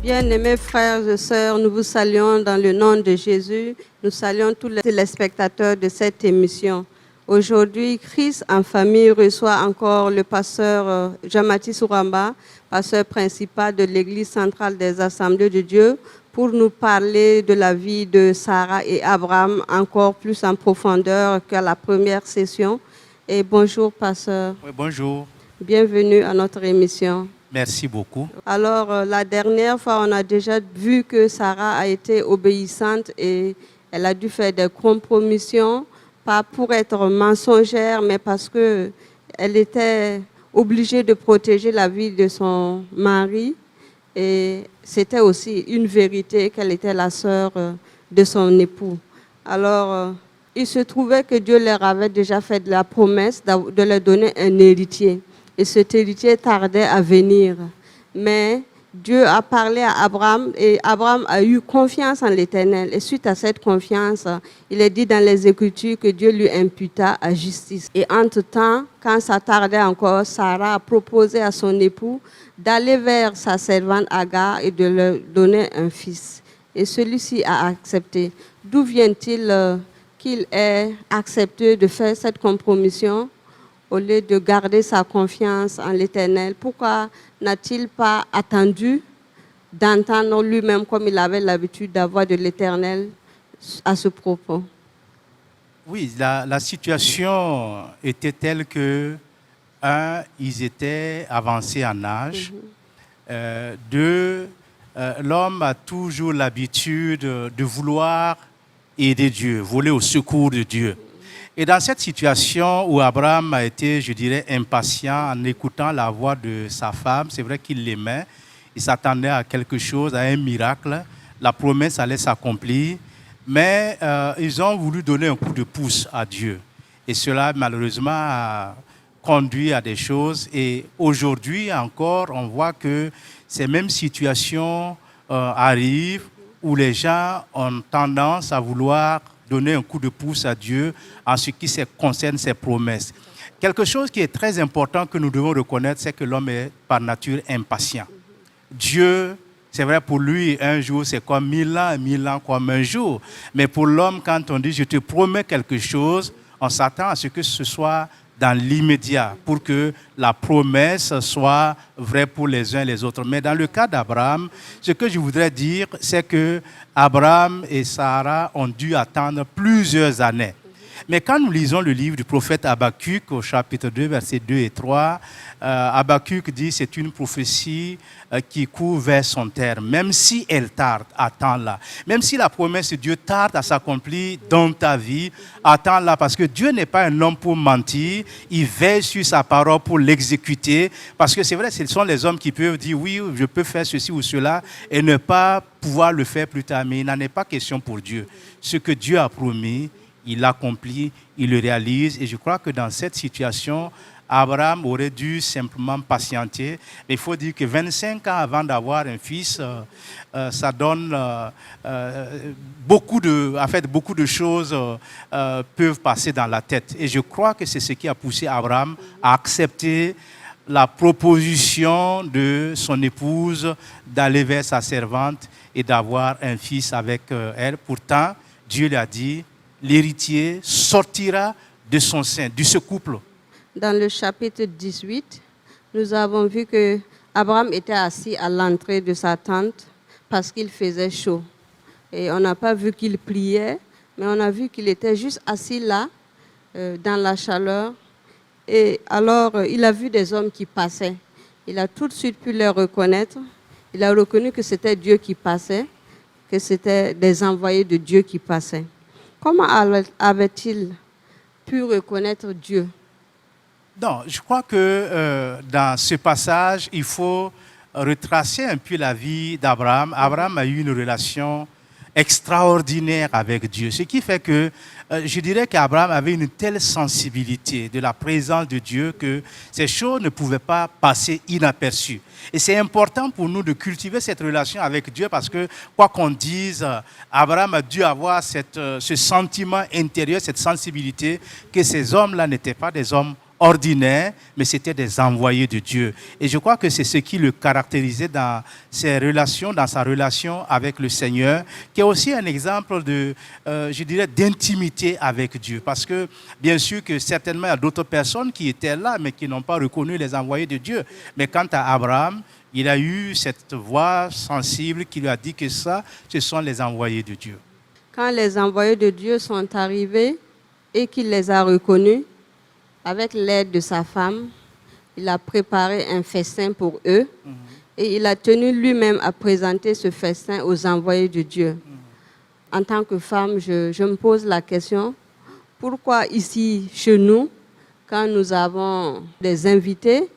Bien-aimés frères et sœurs, nous vous saluons dans le nom de Jésus. Nous saluons tous les téléspectateurs de cette émission. Aujourd'hui, Christ en famille reçoit encore le pasteur Jean-Baptiste Ouramba, pasteur principal de l'Église centrale des Assemblées de Dieu, pour nous parler de la vie de Sarah et Abraham encore plus en profondeur qu'à la première session. Et bonjour, pasteur. Oui, bonjour. Bienvenue à notre émission. Merci beaucoup. Alors, la dernière fois, on a déjà vu que Sarah a été obéissante et elle a dû faire des compromissions, pas pour être mensongère, mais parce qu'elle était obligée de protéger la vie de son mari. Et c'était aussi une vérité qu'elle était la sœur de son époux. Alors, il se trouvait que Dieu leur avait déjà fait la promesse de leur donner un héritier. Et cet héritier tardait à venir. Mais Dieu a parlé à Abraham et Abraham a eu confiance en l'Éternel. Et suite à cette confiance, il est dit dans les Écritures que Dieu lui imputa à justice. Et entre-temps, quand ça tardait encore, Sarah a proposé à son époux d'aller vers sa servante Agar et de leur donner un fils. Et celui-ci a accepté. D'où vient-il qu'il ait accepté de faire cette compromission au lieu de garder sa confiance en l'Éternel? Pourquoi n'a-t-il pas attendu d'entendre lui-même comme il avait l'habitude d'avoir de l'Éternel à ce propos? Oui, la situation était telle que, un, ils étaient avancés en âge. Deux, l'homme a toujours l'habitude de vouloir aider Dieu, voler au secours de Dieu. Et dans cette situation où Abraham a été, je dirais, impatient en écoutant la voix de sa femme, c'est vrai qu'il l'aimait, il s'attendait à quelque chose, à un miracle, la promesse allait s'accomplir, mais ils ont voulu donner un coup de pouce à Dieu. Et cela, malheureusement, a conduit à des choses. Et aujourd'hui encore, on voit que ces mêmes situations arrivent où les gens ont tendance à vouloir donner un coup de pouce à Dieu en ce qui concerne ses promesses. Quelque chose qui est très important que nous devons reconnaître, c'est que l'homme est par nature impatient. Dieu, c'est vrai pour lui, un jour c'est comme 1000 ans, 1000 ans comme un jour. Mais pour l'homme, quand on dit je te promets quelque chose, on s'attend à ce que ce soit dans l'immédiat pour que la promesse soit vraie pour les uns et les autres. Mais dans le cas d'Abraham, ce que je voudrais dire, c'est que Abraham et Sarah ont dû attendre plusieurs années. Mais quand nous lisons le livre du prophète Habakkuk au chapitre 2, versets 2 et 3, Habakkuk dit que c'est une prophétie qui court vers son terme. Même si elle tarde, attends-la. Même si la promesse de Dieu tarde à s'accomplir dans ta vie, attends-la. Parce que Dieu n'est pas un homme pour mentir. Il veille sur sa parole pour l'exécuter. Parce que c'est vrai, ce sont les hommes qui peuvent dire oui, je peux faire ceci ou cela et ne pas pouvoir le faire plus tard. Mais il n'en est pas question pour Dieu. Ce que Dieu a promis, il l'accomplit, il le réalise. Et je crois que dans cette situation, Abraham aurait dû simplement patienter. Il faut dire que 25 ans avant d'avoir un fils, ça donne beaucoup de choses peuvent passer dans la tête. Et je crois que c'est ce qui a poussé Abraham à accepter la proposition de son épouse d'aller vers sa servante et d'avoir un fils avec elle. Pourtant, Dieu lui a dit, l'héritier sortira de son sein, de ce couple. Dans le chapitre 18, nous avons vu que Abraham était assis à l'entrée de sa tente parce qu'il faisait chaud. Et on n'a pas vu qu'il priait, mais on a vu qu'il était juste assis là, dans la chaleur. Et alors, il a vu des hommes qui passaient. Il a tout de suite pu les reconnaître. Il a reconnu que c'était Dieu qui passait, que c'était des envoyés de Dieu qui passaient. Comment avait-il pu reconnaître Dieu? Non, je crois que dans ce passage, il faut retracer un peu la vie d'Abraham. Abraham a eu une relation extraordinaire avec Dieu, ce qui fait que je dirais qu'Abraham avait une telle sensibilité de la présence de Dieu que ces choses ne pouvaient pas passer inaperçues. Et c'est important pour nous de cultiver cette relation avec Dieu parce que, quoi qu'on dise, Abraham a dû avoir ce sentiment intérieur, cette sensibilité que ces hommes-là n'étaient pas des hommes ordinaires, mais c'était des envoyés de Dieu. Et je crois que c'est ce qui le caractérisait dans ses relations, dans sa relation avec le Seigneur, qui est aussi un exemple de, je dirais, d'intimité avec Dieu. Parce que, bien sûr que certainement, il y a d'autres personnes qui étaient là, mais qui n'ont pas reconnu les envoyés de Dieu. Mais quant à Abraham, il a eu cette voix sensible qui lui a dit que ça, ce sont les envoyés de Dieu. Quand les envoyés de Dieu sont arrivés et qu'il les a reconnus, avec l'aide de sa femme, il a préparé un festin pour eux et il a tenu lui-même à présenter ce festin aux envoyés de Dieu. En tant que femme, je me pose la question, pourquoi ici, chez nous, quand nous avons des invités,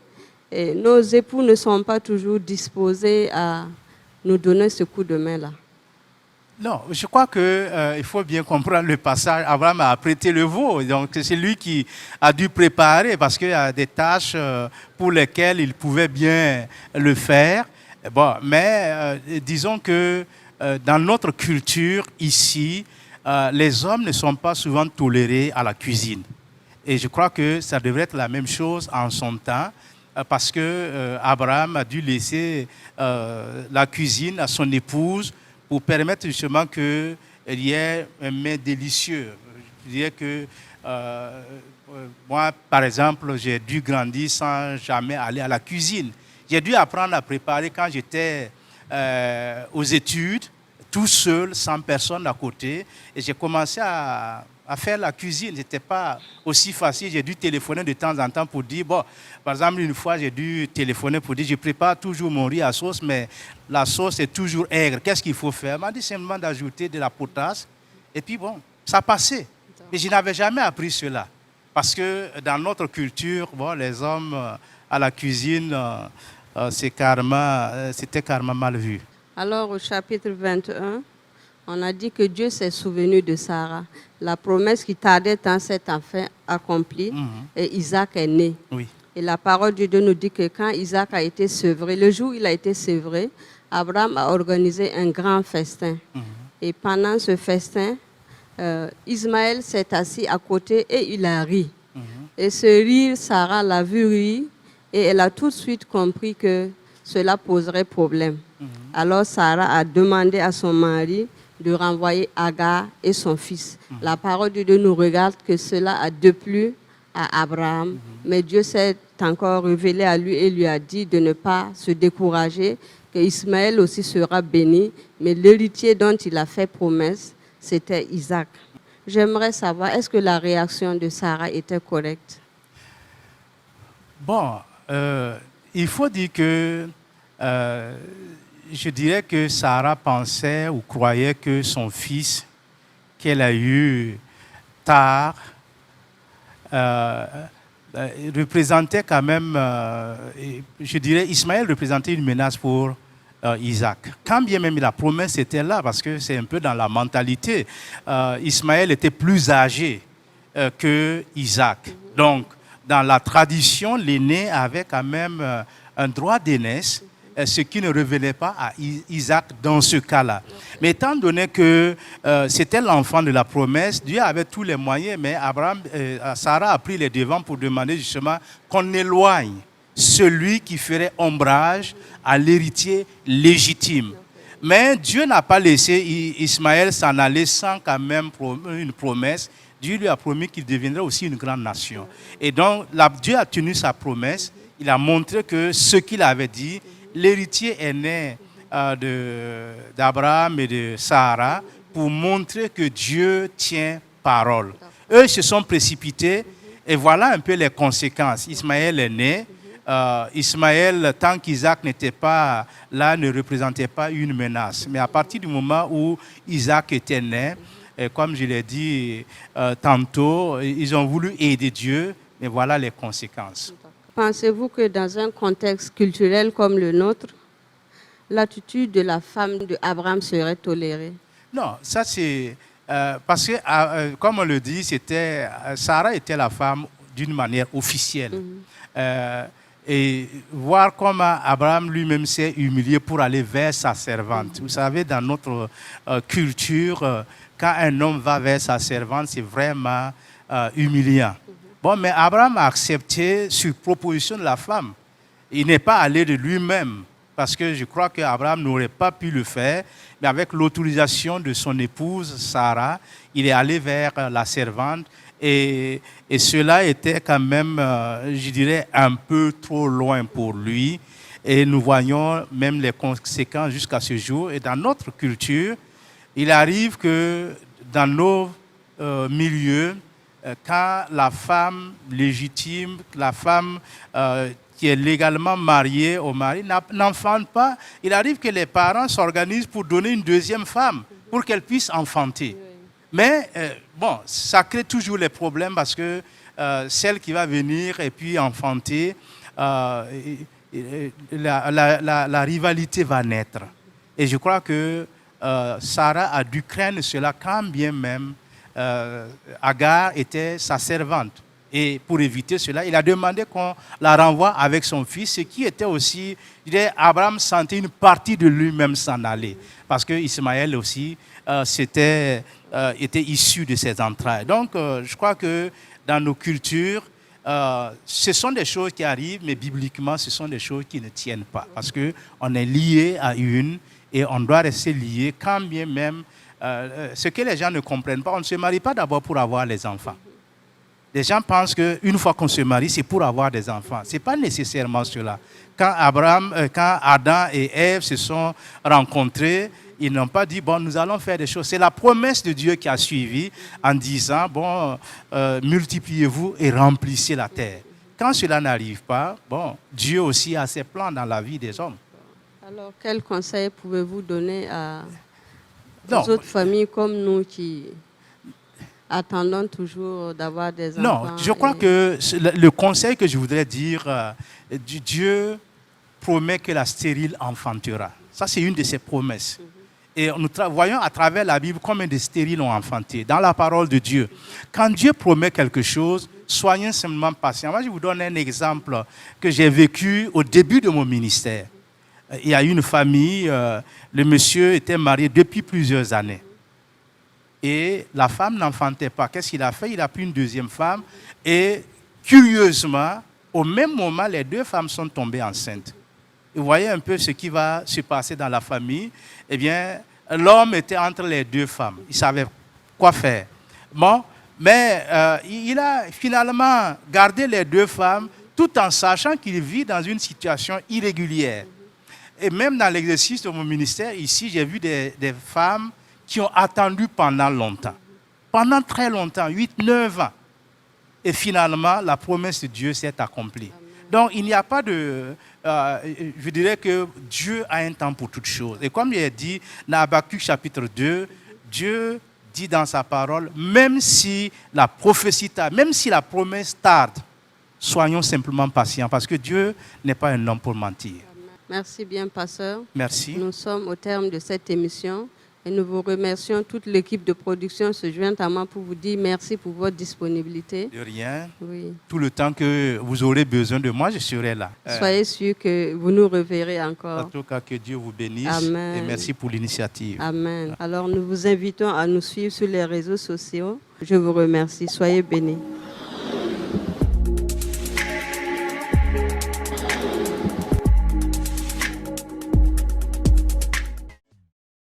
et nos époux ne sont pas toujours disposés à nous donner ce coup de main-là? Non, je crois qu'il faut bien comprendre le passage. Abraham a prêté le veau, donc c'est lui qui a dû préparer parce qu'il y a des tâches pour lesquelles il pouvait bien le faire. Bon, mais disons que dans notre culture ici, les hommes ne sont pas souvent tolérés à la cuisine. Et je crois que ça devrait être la même chose en son temps, parce que Abraham a dû laisser la cuisine à son épouse pour permettre justement qu'il y ait un mets délicieux. Je dirais que moi, par exemple, j'ai dû grandir sans jamais aller à la cuisine. J'ai dû apprendre à préparer quand j'étais aux études, tout seul, sans personne à côté. Et j'ai commencé à faire la cuisine. Ce n'était pas aussi facile. J'ai dû téléphoner de temps en temps pour dire, bon, par exemple, une fois, j'ai dû téléphoner pour dire, je prépare toujours mon riz à sauce, mais la sauce est toujours aigre. Qu'est-ce qu'il faut faire? Il m'a dit simplement d'ajouter de la potasse. Et puis, bon, ça passait. Mais je n'avais jamais appris cela. Parce que dans notre culture, bon, les hommes à la cuisine, c'était carrément mal vu. Alors, au chapitre 21, on a dit que Dieu s'est souvenu de Sarah. La promesse qui tardait tant s'est enfin accomplie et Isaac est né. Oui. Et la parole de Dieu nous dit que quand Isaac a été sevré, le jour où il a été sevré, Abraham a organisé un grand festin. Et pendant ce festin, Ismaël s'est assis à côté et il a ri. Et ce rire, Sarah l'a vu rire et elle a tout de suite compris que cela poserait problème. Alors Sarah a demandé à son mari de renvoyer Agar et son fils. La parole de Dieu nous regarde que cela a déplu à Abraham, mais Dieu s'est encore révélé à lui et lui a dit de ne pas se décourager, que Ismaël aussi sera béni, mais l'héritier dont il a fait promesse, c'était Isaac. J'aimerais savoir, est-ce que la réaction de Sarah était correcte? Bon, il faut dire que je dirais que Sarah pensait ou croyait que son fils qu'elle a eu tard représentait quand même, je dirais, Ismaël représentait une menace pour Isaac. Quand bien même la promesse était là, parce que c'est un peu dans la mentalité, Ismaël était plus âgé que Isaac. Donc, dans la tradition, l'aîné avait quand même un droit d'aînesse, ce qui ne revenait pas à Isaac dans ce cas-là. Mais étant donné que c'était l'enfant de la promesse, Dieu avait tous les moyens, mais Sarah a pris les devants pour demander justement qu'on éloigne celui qui ferait ombrage à l'héritier légitime. Mais Dieu n'a pas laissé Ismaël s'en aller sans quand même une promesse. Dieu lui a promis qu'il deviendrait aussi une grande nation. Et donc, Dieu a tenu sa promesse. Il a montré que ce qu'il avait dit, l'héritier est né d'Abraham et de Sarah pour montrer que Dieu tient parole. Eux se sont précipités et voilà un peu les conséquences. Ismaël est né. Ismaël, tant qu'Isaac n'était pas là, ne représentait pas une menace. Mais à partir du moment où Isaac était né, et comme je l'ai dit tantôt, ils ont voulu aider Dieu, mais voilà les conséquences. Pensez-vous que dans un contexte culturel comme le nôtre, l'attitude de la femme d'Abraham serait tolérée? Non, ça c'est... parce que, comme on le dit, Sarah était la femme d'une manière officielle. Et voir comment Abraham lui-même s'est humilié pour aller vers sa servante. Vous savez, dans notre culture, quand un homme va vers sa servante, c'est vraiment humiliant. Bon, mais Abraham a accepté sur proposition de la femme. Il n'est pas allé de lui-même, parce que je crois qu'Abraham n'aurait pas pu le faire, mais avec l'autorisation de son épouse Sarah, il est allé vers la servante, et cela était quand même, je dirais, un peu trop loin pour lui. Et nous voyons même les conséquences jusqu'à ce jour. Et dans notre culture, il arrive que dans nos milieux, quand la femme légitime, la femme qui est légalement mariée au mari, n'enfante pas, il arrive que les parents s'organisent pour donner une deuxième femme, pour qu'elle puisse enfanter. Mais bon, ça crée toujours les problèmes parce que celle qui va venir et puis enfanter, la rivalité va naître. Et je crois que Sarah a dû craindre cela quand bien même Agar était sa servante. Et pour éviter cela, il a demandé qu'on la renvoie avec son fils, ce qui était aussi, je dirais, Abraham sentait une partie de lui-même s'en aller. Parce que Ismaël aussi était issu de ses entrailles. Donc, je crois que dans nos cultures, ce sont des choses qui arrivent, mais bibliquement, ce sont des choses qui ne tiennent pas. Parce qu'on est lié à une et on doit rester lié quand bien même. Ce que les gens ne comprennent pas, on ne se marie pas d'abord pour avoir les enfants. Les gens pensent qu'une fois qu'on se marie, c'est pour avoir des enfants. Ce n'est pas nécessairement cela. Quand Adam et Ève se sont rencontrés, ils n'ont pas dit, bon, nous allons faire des choses. C'est la promesse de Dieu qui a suivi en disant, bon, multipliez-vous et remplissez la terre. Quand cela n'arrive pas, bon, Dieu aussi a ses plans dans la vie des hommes. Alors, quel conseil pouvez-vous donner aux autres familles comme nous qui attendons toujours d'avoir des enfants? Non, je crois que le conseil que je voudrais dire, Dieu promet que la stérile enfantera. Ça, c'est une de ses promesses. Et nous voyons à travers la Bible combien de stériles ont enfanté. Dans la parole de Dieu, quand Dieu promet quelque chose, soyez simplement patients. Moi, je vous donne un exemple que j'ai vécu au début de mon ministère. Il y a une famille, le monsieur était marié depuis plusieurs années. Et la femme n'enfantait pas. Qu'est-ce qu'il a fait? Il a pris une deuxième femme. Et curieusement, au même moment, les deux femmes sont tombées enceintes. Vous voyez un peu ce qui va se passer dans la famille. Eh bien, l'homme était entre les deux femmes. Il savait quoi faire. Bon, mais il a finalement gardé les deux femmes tout en sachant qu'il vit dans une situation irrégulière. Et même dans l'exercice de mon ministère, ici, j'ai vu des femmes qui ont attendu pendant longtemps. Pendant très longtemps, 8-9 ans. Et finalement, la promesse de Dieu s'est accomplie. Donc, il n'y a pas de... je dirais que Dieu a un temps pour toutes choses. Et comme il est dit dans Habakkuk chapitre 2, Dieu dit dans sa parole, même si la prophétie tarde, même si la promesse tarde, soyons simplement patients, parce que Dieu n'est pas un homme pour mentir. Merci bien, pasteur. Merci. Nous sommes au terme de cette émission. Et nous vous remercions, toute l'équipe de production se joint à moi pour vous dire merci pour votre disponibilité. De rien. Oui. Tout le temps que vous aurez besoin de moi, je serai là. Soyez sûrs que vous nous reverrez encore. En tout cas, que Dieu vous bénisse. Amen. Et merci pour l'initiative. Amen. Alors, nous vous invitons à nous suivre sur les réseaux sociaux. Je vous remercie. Soyez bénis.